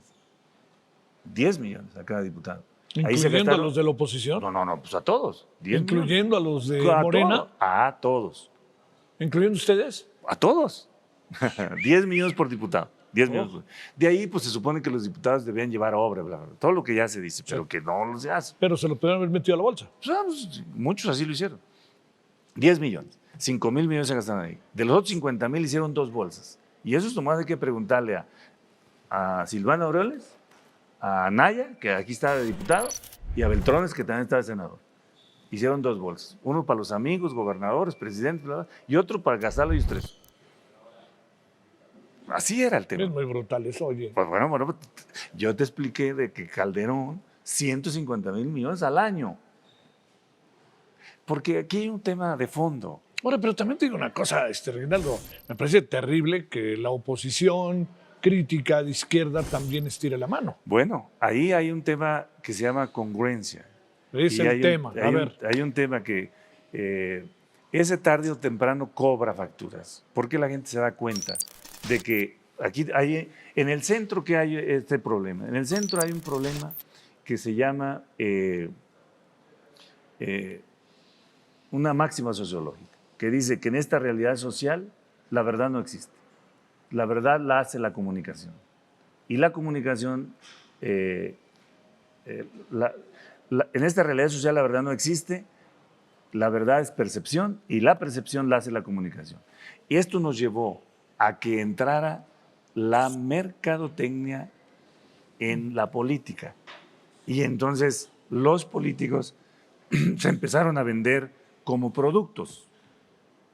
10 millones a cada diputado. ¿Incluyendo a los de la oposición? No, pues a todos. ¿Incluyendo a los de Morena? A todos. ¿Incluyendo ustedes? A todos. 10 millones por diputado. 10 millones. De ahí, pues se supone que los diputados debían llevar obra, bla, bla, bla, todo lo que ya se dice, pero que no lo se hace. Pero se lo pudieron haber metido a la bolsa. Pues, muchos así lo hicieron. 10 millones. 5,000 millones se gastaron ahí. De los otros 50,000 hicieron 2 bolsas. Y eso es nomás hay que preguntarle a Silvano Aureoles, a Naya, que aquí está de diputado, y a Beltrones, que también está de senador. Hicieron 2 bolsas. Uno para los amigos, gobernadores, presidentes, bla, bla, y otro para gastarlo ellos 3. Así era el tema. Es muy brutal eso, oye. Pues bueno, yo te expliqué de que Calderón, 150,000 millones al año. Porque aquí hay un tema de fondo. Ahora, pero también te digo una cosa, Reinaldo, me parece terrible que la oposición crítica de izquierda también estire la mano. Bueno, ahí hay un tema que se llama congruencia. Es el tema, a ver. Hay un tema que ese tarde o temprano cobra facturas, porque la gente se da cuenta de que aquí hay, en el centro que hay este problema. En el centro hay un problema que se llama una máxima sociológica, que dice que en esta realidad social la verdad no existe. La verdad la hace la comunicación. Y la comunicación, en esta realidad social la verdad no existe, la verdad es percepción y la percepción la hace la comunicación. Y esto nos llevó a que entrara la mercadotecnia en la política. Y entonces los políticos se empezaron a vender como productos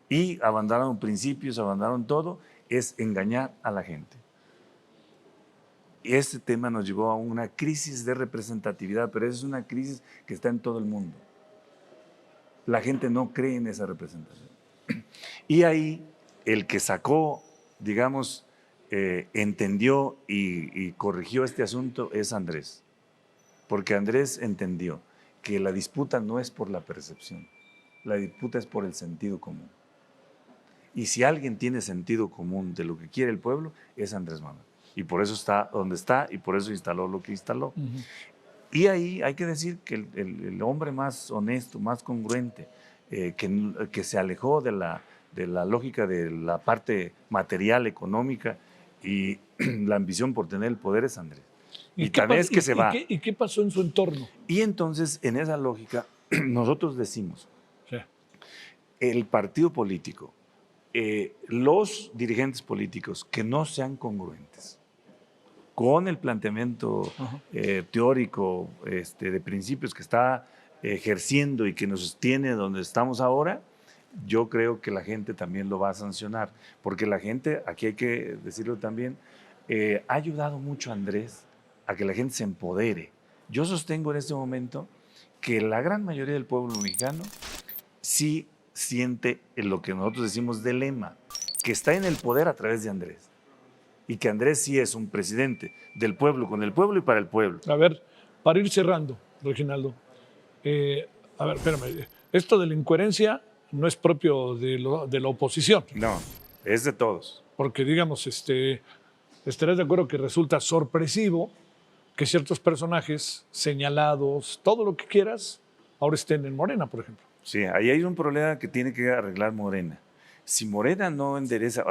y abandonaron principios, abandonaron todo, es engañar a la gente. Y este tema nos llevó a una crisis de representatividad, pero esa es una crisis que está en todo el mundo. La gente no cree en esa representación. Y ahí el que sacó, digamos, entendió y corrigió este asunto es Andrés. Porque Andrés entendió que la disputa no es por la percepción, la disputa es por el sentido común. Y si alguien tiene sentido común de lo que quiere el pueblo, es Andrés Manuel. Y por eso está donde está y por eso instaló lo que instaló. Uh-huh. Y ahí hay que decir que el hombre más honesto, más congruente, que se alejó de la lógica de la parte material, económica y la ambición por tener el poder es Andrés. Y también es que se va. ¿Y qué pasó en su entorno? Y entonces, en esa lógica, nosotros decimos, sí, el partido político, los dirigentes políticos que no sean congruentes con el planteamiento teórico de principios que está ejerciendo y que nos tiene donde estamos ahora, yo creo que la gente también lo va a sancionar, porque la gente, aquí hay que decirlo también, ha ayudado mucho a Andrés a que la gente se empodere. Yo sostengo en este momento que la gran mayoría del pueblo mexicano sí siente en lo que nosotros decimos de lema, que está en el poder a través de Andrés. Y que Andrés sí es un presidente del pueblo, con el pueblo y para el pueblo. A ver, para ir cerrando, Reginaldo, a ver, espérame, esto de la incoherencia no es propio de la oposición. No, es de todos. Porque, digamos, estarás de acuerdo que resulta sorpresivo que ciertos personajes señalados, todo lo que quieras, ahora estén en Morena, por ejemplo. Sí, ahí hay un problema que tiene que arreglar Morena. Si Morena no endereza,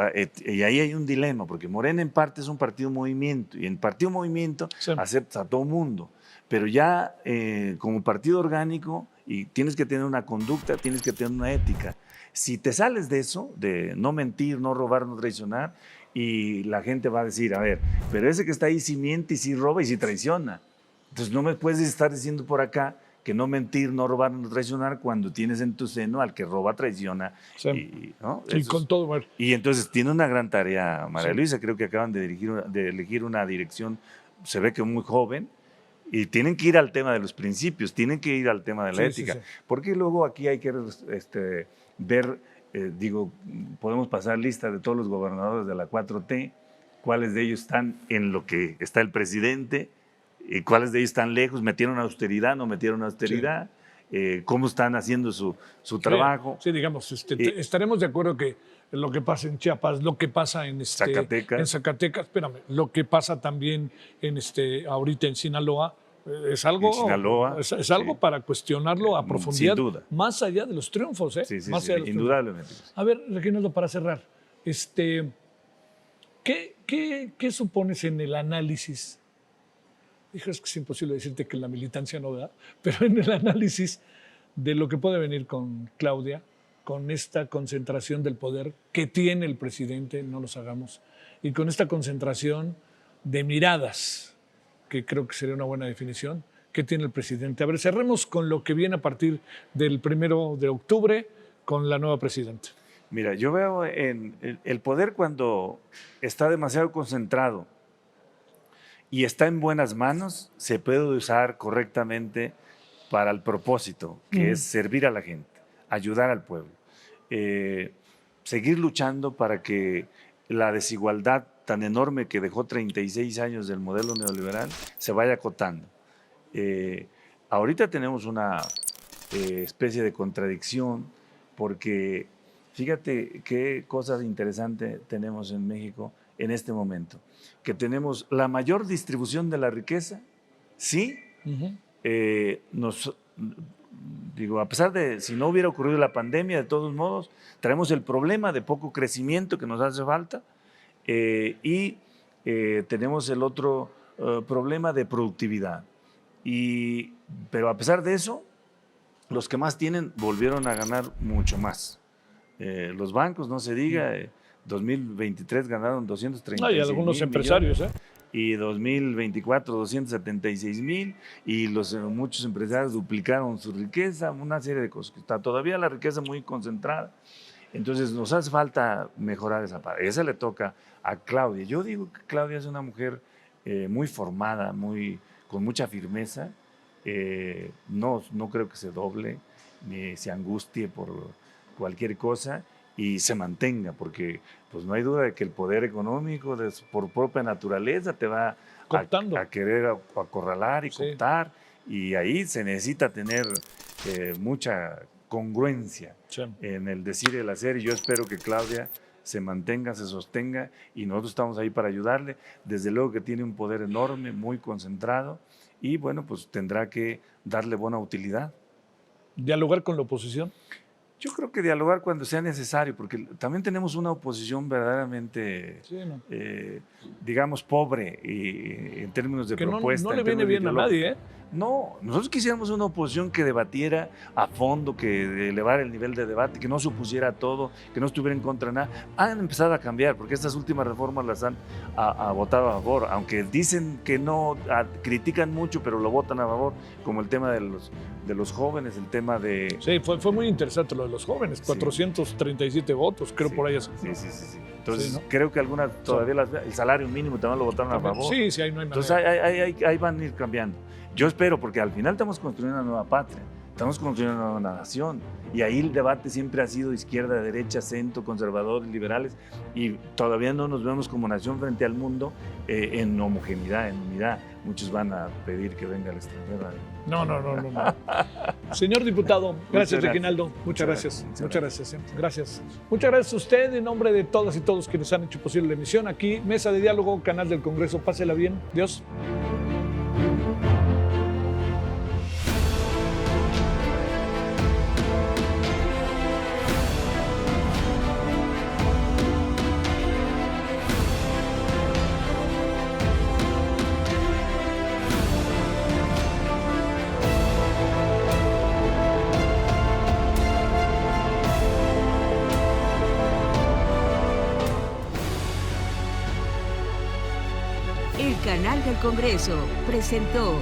y ahí hay un dilema, porque Morena en parte es un partido movimiento, y en partido movimiento Sí. acepta a todo mundo, pero ya como partido orgánico, y tienes que tener una conducta, tienes que tener una ética. Si te sales de eso, de no mentir, no robar, no traicionar, y la gente va a decir, a ver, pero ese que está ahí sí miente y sí roba y sí traiciona. Entonces no me puedes estar diciendo por acá que no mentir, no robar, no traicionar cuando tienes en tu seno al que roba, traiciona. Sí. ¿No? Sí, con todo. Bueno, Y entonces tiene una gran tarea, María Sí. Luisa. Creo que acaban de elegir una dirección, se ve que muy joven, y tienen que ir al tema de los principios, tienen que ir al tema de la Sí, ética. sí, sí. Porque luego aquí hay que ver, podemos pasar lista de todos los gobernadores de la 4T, cuáles de ellos están en lo que está el presidente, cuáles de ellos están lejos, metieron austeridad, no metieron austeridad, cómo están haciendo su trabajo. Sí, digamos, estaremos de acuerdo que lo que pasa en Chiapas, lo que pasa en Zacatecas, espérame, lo que pasa también en ahorita en Sinaloa, es algo, En Sinaloa, es algo sí. para cuestionarlo a profundidad, Sin duda. más allá de los triunfos, ¿eh? Sí, sí, Más sí, allá de los indudablemente. triunfos. A ver, Reginaldo, para cerrar, ¿qué supones en el análisis? Dijo, es que es imposible decirte que en la militancia no da, pero en el análisis de lo que puede venir con Claudia, con esta concentración del poder que tiene el presidente, no nos hagamos, y con esta concentración de miradas, que creo que sería una buena definición, que tiene el presidente. A ver, cerremos con lo que viene a partir del 1 de octubre con la nueva presidenta. Mira, yo veo en el poder cuando está demasiado concentrado y está en buenas manos, se puede usar correctamente para el propósito, que es servir a la gente, ayudar al pueblo, seguir luchando para que la desigualdad tan enorme que dejó 36 años del modelo neoliberal se vaya acotando. Ahorita tenemos una especie de contradicción porque fíjate qué cosas interesantes tenemos en México en este momento, que tenemos la mayor distribución de la riqueza, sí, a pesar de si no hubiera ocurrido la pandemia, de todos modos, traemos el problema de poco crecimiento que nos hace falta y tenemos el otro problema de productividad. Pero a pesar de eso, los que más tienen volvieron a ganar mucho más. Los bancos, no se diga, 2023 ganaron 236 y algunos empresarios, y 2024 276,000, y muchos empresarios duplicaron su riqueza, una serie de cosas. Está todavía la riqueza muy concentrada. Entonces nos hace falta mejorar esa parte. Esa le toca a Claudia. Yo digo que Claudia es una mujer muy formada, con mucha firmeza. No creo que se doble ni se angustie por cualquier cosa y se mantenga, porque pues no hay duda de que el poder económico por propia naturaleza te va a querer acorralar y cooptar, y ahí se necesita tener mucha congruencia en el decir y el hacer, y yo espero que Claudia se mantenga, se sostenga, y nosotros estamos ahí para ayudarle. Desde luego que tiene un poder enorme, muy concentrado, y bueno, pues tendrá que darle buena utilidad. ¿Dialogar con la oposición? Yo creo que dialogar cuando sea necesario, porque también tenemos una oposición verdaderamente, digamos, pobre en términos de propuesta. No le viene bien a nadie, ¿eh? No, nosotros quisiéramos una oposición que debatiera a fondo, que elevara el nivel de debate, que no se opusiera a todo, que no estuviera en contra de nada. Han empezado a cambiar, porque estas últimas reformas las han votado a favor, aunque dicen que no, critican mucho, pero lo votan a favor, como el tema de los jóvenes, el tema de... Sí, fue muy interesante lo de los jóvenes, 437 votos, creo por ahí. Sí. Entonces, creo que algunas todavía el salario mínimo también lo votaron a favor. Sí, ahí no hay manera. Entonces, ahí van a ir cambiando. Yo espero, porque al final estamos construyendo una nueva patria, estamos construyendo una nueva nación, y ahí el debate siempre ha sido izquierda, derecha, centro, conservadores, liberales, y todavía no nos vemos como nación frente al mundo en homogeneidad, en unidad. Muchos van a pedir que venga el extranjero. No. Señor diputado, gracias, Reginaldo. Muchas gracias. Gracias. Muchas gracias a usted, en nombre de todas y todos quienes han hecho posible la emisión. Aquí, Mesa de Diálogo, Canal del Congreso. Pásela bien. Dios. Canal del Congreso presentó